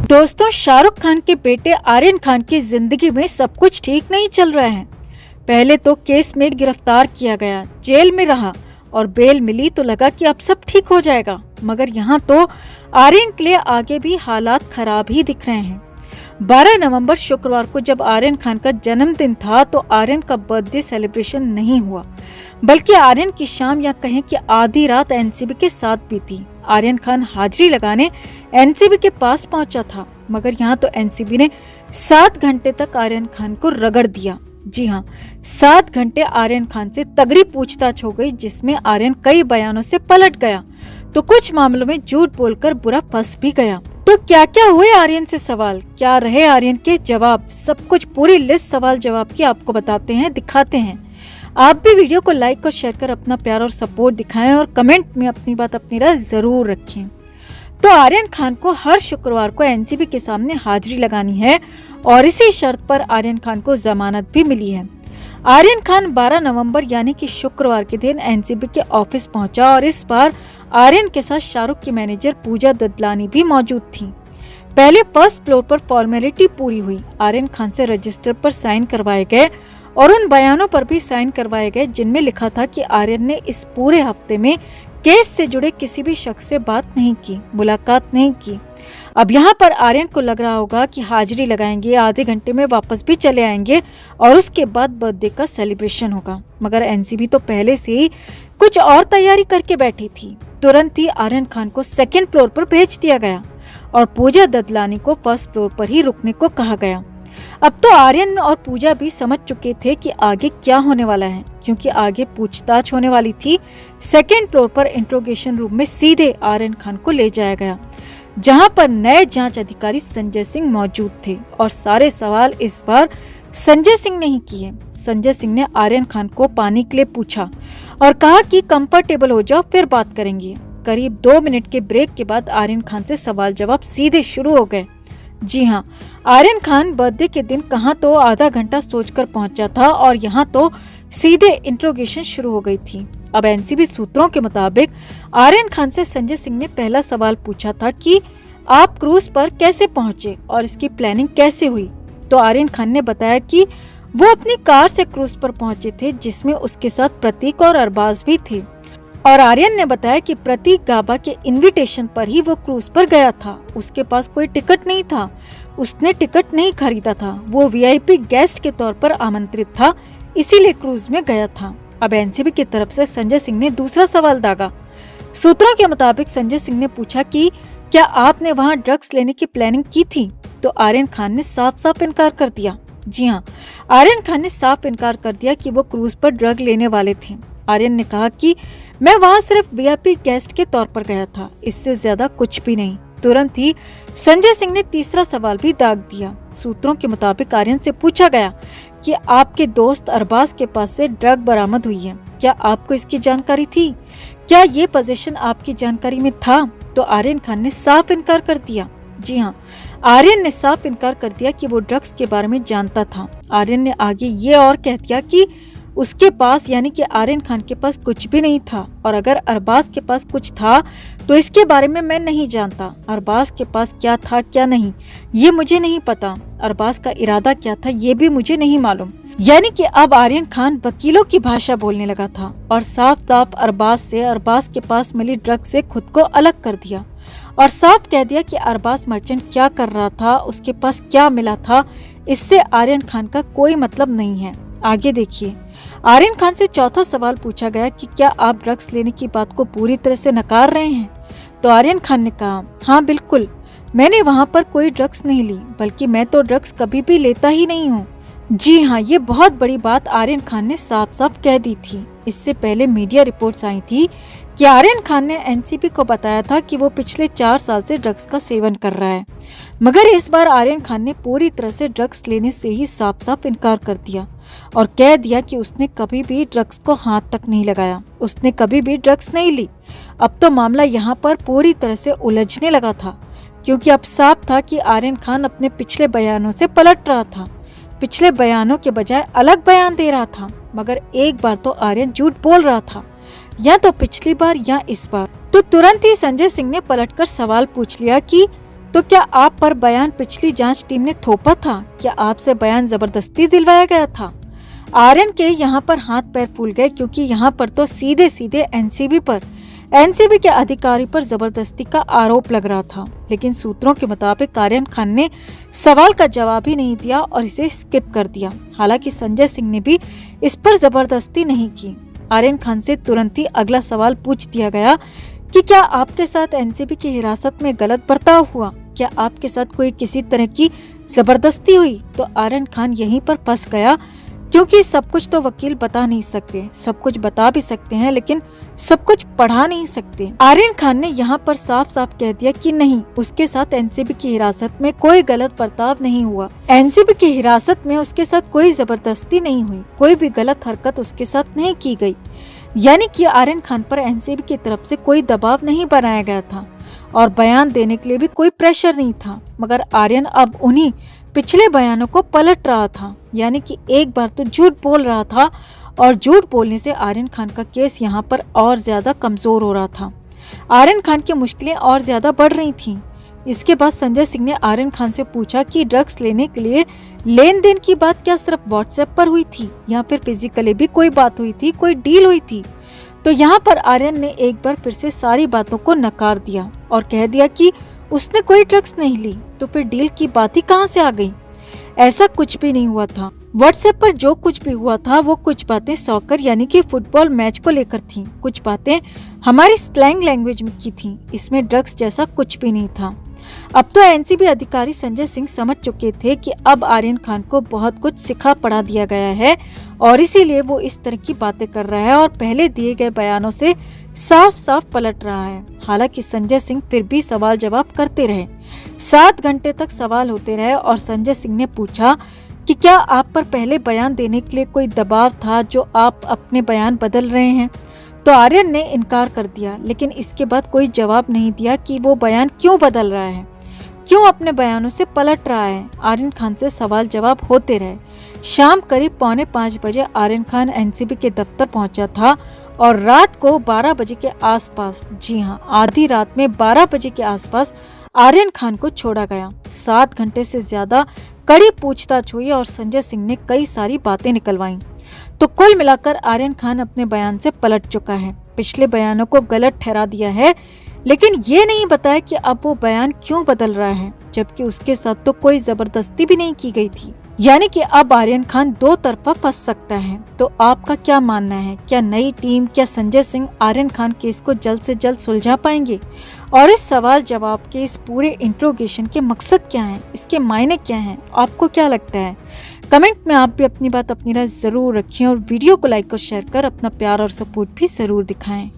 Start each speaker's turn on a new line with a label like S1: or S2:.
S1: दोस्तों, शाहरुख खान के बेटे आर्यन खान की जिंदगी में सब कुछ ठीक नहीं चल रहा है। पहले तो केस में गिरफ्तार किया गया, जेल में रहा और बेल मिली तो लगा कि अब सब ठीक हो जाएगा, मगर यहाँ तो आर्यन के लिए आगे भी हालात खराब ही दिख रहे हैं। 12 नवंबर शुक्रवार को जब आर्यन खान का जन्मदिन था तो आर्यन का बर्थडे सेलिब्रेशन नहीं हुआ, बल्कि आर्यन की शाम या कहें कि आधी रात एनसीबी के साथ बीती। आर्यन खान हाजिरी लगाने एनसीबी के पास पहुंचा था, मगर यहाँ तो एनसीबी ने 7 घंटे तक आर्यन खान को रगड़ दिया। जी हाँ, 7 घंटे आर्यन खान से तगड़ी पूछताछ हो गई, जिसमें आर्यन कई बयानों से पलट गया तो कुछ मामलों में झूठ बोलकर बुरा फंस भी गया। तो क्या क्या हुए आर्यन से सवाल, क्या रहे आर्यन के जवाब, सब कुछ पूरी लिस्ट सवाल जवाब की आपको बताते हैं, दिखाते हैं। आप भी वीडियो को लाइक और शेयर कर अपना प्यार और सपोर्ट दिखाएं और कमेंट में अपनी बात अपनी राय जरूर रखें। तो आर्यन खान को हर शुक्रवार को एनसीबी के सामने हाजिरी लगानी है और इसी शर्त पर आर्यन खान को जमानत भी मिली है। आर्यन खान 12 नवंबर यानी कि शुक्रवार के दिन एनसीबी के ऑफिस पहुंचा और इस बार आर्यन के साथ शाहरुख की मैनेजर पूजा ददलानी भी मौजूद थी। पहले फर्स्ट फ्लोर पर फॉर्मेलिटी पूरी हुई। आर्यन खान से रजिस्टर पर साइन करवाए गए और उन बयानों पर भी साइन करवाए गए जिनमें लिखा था कि आर्यन ने इस पूरे हफ्ते में केस से जुड़े किसी भी शख्स से बात नहीं की, मुलाकात नहीं की। अब यहाँ पर आर्यन को लग रहा होगा कि हाजिरी लगाएंगे, आधे घंटे में वापस भी चले आएंगे और उसके बाद बर्थडे का सेलिब्रेशन होगा, मगर एनसीबी तो पहले से ही कुछ और तैयारी करके बैठी थी। तुरंत ही आर्यन खान को 2nd फ्लोर पर भेज दिया गया और पूजा ददलानी को 1st फ्लोर पर ही रुकने को कहा गया। अब तो आर्यन और पूजा भी समझ चुके थे कि आगे क्या होने वाला है, क्योंकि आगे पूछताछ होने वाली थी। 2nd फ्लोर पर इंट्रोगेशन रूम में सीधे आर्यन खान को ले जाया गया, जहां पर नए जांच अधिकारी संजय सिंह मौजूद थे और सारे सवाल इस बार संजय सिंह ने ही किए। संजय सिंह ने आर्यन खान को पानी के लिए पूछा और कहा कि कंफर्टेबल हो जाओ, फिर बात करेंगे। करीब 2 मिनट के ब्रेक के बाद आर्यन खान से सवाल जवाब सीधे शुरू हो गए। जी हाँ, आर्यन खान बर्थडे के दिन कहाँ तो आधा घंटा सोचकर पहुंचा था और यहाँ तो सीधे इंट्रोगेशन शुरू हो गई थी। अब एनसीबी सूत्रों के मुताबिक आर्यन खान से संजय सिंह ने पहला सवाल पूछा था कि आप क्रूज पर कैसे पहुंचे और इसकी प्लानिंग कैसे हुई। तो आर्यन खान ने बताया कि वो अपनी कार से क्रूज पर पहुंचे थे, जिसमें उसके साथ प्रतीक और अरबाज भी थे। और आर्यन ने बताया कि प्रतीक गाबा के इनविटेशन पर ही वो क्रूज पर गया था। उसके पास कोई टिकट नहीं था, उसने टिकट नहीं खरीदा था, वो वीआईपी गेस्ट के तौर पर आमंत्रित था, इसीलिए क्रूज में गया था। अब एनसीबी की तरफ से संजय सिंह ने दूसरा सवाल दागा। सूत्रों के मुताबिक संजय सिंह ने पूछा कि क्या आपने वहां ड्रग्स लेने की प्लानिंग की थी। तो आर्यन खान ने साफ साफ इनकार कर दिया। जी हाँ, आर्यन खान ने साफ इनकार कर दिया कि वो क्रूज पर ड्रग लेने वाले थे। आर्यन ने कहा कि मैं वहां सिर्फ वीआईपी गेस्ट के तौर पर गया था, इससे ज्यादा कुछ भी नहीं। तुरंत ही संजय सिंह ने तीसरा सवाल भी दाग दिया। सूत्रों के मुताबिक आर्यन से पूछा गया कि आपके दोस्त अरबाज के पास से ड्रग बरामद हुई है, क्या आपको इसकी जानकारी थी, क्या ये पोजीशन आपकी जानकारी में था। तो आर्यन खान ने साफ इनकार कर दिया। जी हाँ, आर्यन ने साफ इनकार कर दिया कि वो ड्रग्स के बारे में जानता था। आर्यन ने आगे ये और कह दिया कि उसके पास यानी कि आर्यन खान के पास कुछ भी नहीं था और अगर अरबाज के पास कुछ था तो इसके बारे में मैं नहीं जानता। अरबाज के पास क्या था क्या नहीं ये मुझे नहीं पता, अरबाज का इरादा क्या था ये भी मुझे नहीं मालूम। यानी कि अब आर्यन खान वकीलों की भाषा बोलने लगा था और साफ साफ अरबाज के पास मिली ड्रग से खुद को अलग कर दिया और साफ कह दिया कि अरबाज मर्चेंट क्या कर रहा था, उसके पास क्या मिला था, इससे आर्यन खान का कोई मतलब नहीं है। आगे देखिए, आर्यन खान से चौथा सवाल पूछा गया कि क्या आप ड्रग्स लेने की बात को पूरी तरह से नकार रहे हैं। तो आर्यन खान ने कहा, हाँ बिल्कुल, मैंने वहाँ पर कोई ड्रग्स नहीं ली, बल्कि मैं तो ड्रग्स कभी भी लेता ही नहीं हूँ। जी हाँ, ये बहुत बड़ी बात आर्यन खान ने साफ साफ कह दी थी। इससे पहले मीडिया रिपोर्ट्स आई थी कि आर्यन खान ने एनसीबी को बताया था कि वो पिछले 4 साल से ड्रग्स का सेवन कर रहा है, मगर इस बार आर्यन खान ने पूरी तरह से ड्रग्स लेने से ही साफ साफ इनकार कर दिया और कह दिया कि उसने कभी भी ड्रग्स को हाथ तक नहीं लगाया, उसने कभी भी ड्रग्स नहीं ली। अब तो मामला यहाँ पर पूरी तरह से उलझने लगा था, क्योंकि अब साफ था कि आर्यन खान अपने पिछले बयानों से पलट रहा था, पिछले बयानों के बजाय अलग बयान दे रहा था। मगर एक बार तो आर्यन झूठ बोल रहा था, या तो पिछली बार या इस बार। तो तुरंत ही संजय सिंह ने पलटकर सवाल पूछ लिया कि तो क्या आप पर बयान पिछली जांच टीम ने थोपा था? क्या आपसे बयान जबरदस्ती दिलवाया गया था? आर्यन के यहाँ पर हाथ पैर फूल गए, क्योंकि यहाँ पर तो सीधे सीधे एनसीबी के अधिकारी पर जबरदस्ती का आरोप लग रहा था। लेकिन सूत्रों के मुताबिक आर्यन खान ने सवाल का जवाब ही नहीं दिया और इसे स्किप कर दिया। हालांकि संजय सिंह ने भी इस पर जबरदस्ती नहीं की। आर्यन खान से तुरंत ही अगला सवाल पूछ दिया गया कि क्या आपके साथ एनसीबी की हिरासत में गलत बर्ताव हुआ? क्या आपके साथ कोई किसी तरह की जबरदस्ती हुई? तो आर्यन खान यहीं पर फंस गया, क्योंकि सब कुछ तो वकील बता नहीं सकते। सब कुछ बता भी सकते हैं, लेकिन सब कुछ पढ़ा नहीं सकते। आर्यन खान ने यहाँ पर साफ साफ कह दिया कि नहीं, उसके साथ एनसीबी की हिरासत में कोई गलत बर्ताव नहीं हुआ। एनसीबी की हिरासत में उसके साथ कोई जबरदस्ती नहीं हुई, कोई भी गलत हरकत उसके साथ नहीं की गई। यानी कि आर्यन खान पर एनसीबी की तरफ से कोई दबाव नहीं बनाया गया था और बयान देने के लिए भी कोई प्रेशर नहीं था। मगर आर्यन अब उन्हीं पिछले बयानों को पलट रहा था। यानी कि एक बार तो झूठ बोल रहा था और झूठ बोलने से आर्यन खान का केस यहाँ पर और ज्यादा कमजोर हो रहा था। आर्यन खान की मुश्किलें और ज्यादा बढ़ रही थीं। इसके बाद संजय सिंह ने आर्यन खान से पूछा कि ड्रग्स लेने के लिए लेन देन की बात क्या सिर्फ व्हाट्सएप पर हुई थी या फिर फिजिकली भी कोई बात हुई थी, कोई डील हुई थी? तो यहाँ पर आर्यन ने एक बार फिर से सारी बातों को नकार दिया और कह दिया कि उसने कोई ड्रग्स नहीं ली। तो फिर डील की बात ही कहाँ से आ गई? ऐसा कुछ भी नहीं हुआ था। व्हाट्सएप पर जो कुछ भी हुआ था वो कुछ बातें सॉकर यानी कि फुटबॉल मैच को लेकर थीं, कुछ बातें हमारी स्लैंग लैंग्वेज में की थीं। इसमें ड्रग्स जैसा कुछ भी नहीं था। अब तो एनसीबी अधिकारी संजय सिंह समझ चुके थे कि अब आर्यन खान को बहुत कुछ सिखा पढ़ा दिया गया है और इसीलिए वो इस तरह की बातें कर रहा है और पहले दिए गए बयानों से साफ साफ पलट रहा है। हालांकि संजय सिंह फिर भी सवाल जवाब करते रहे। 7 घंटे तक सवाल होते रहे और संजय सिंह ने पूछा कि क्या आप पर पहले बयान देने के लिए कोई दबाव था जो आप अपने बयान बदल रहे हैं? तो आर्यन ने इनकार कर दिया, लेकिन इसके बाद कोई जवाब नहीं दिया कि वो बयान क्यों बदल रहा है, क्यों अपने बयानों से पलट रहा है। आर्यन खान से सवाल जवाब होते रहे। शाम करीब 4:45 बजे आर्यन खान एनसीबी के दफ्तर पहुंचा था और रात को 12 बजे के आसपास, जी हाँ, आधी रात में 12 बजे के आसपास आर्यन खान को छोड़ा गया। 7 घंटे से ज्यादा कड़ी पूछताछ हुई और संजय सिंह ने कई सारी बातें निकलवाई। तो कुल मिलाकर आर्यन खान अपने बयान से पलट चुका है। पिछले बयानों को गलत ठहरा दिया है, लेकिन ये नहीं बताया कि अब वो बयान क्यों बदल रहा है, जबकि उसके साथ तो कोई जबरदस्ती भी नहीं की गई थी। यानी कि अब आर्यन खान दो तरफा फंस सकता है। तो आपका क्या मानना है? क्या नई टीम, क्या संजय सिंह आर्यन खान केस को जल्द से जल्द सुलझा पाएंगे? और इस सवाल जवाब के इस पूरे इंट्रोगेशन के मकसद क्या है, इसके मायने क्या हैं? आपको क्या लगता है? कमेंट में आप भी अपनी बात, अपनी राय जरूर रखें और वीडियो को लाइक और शेयर कर अपना प्यार और सपोर्ट भी जरूर दिखाएं।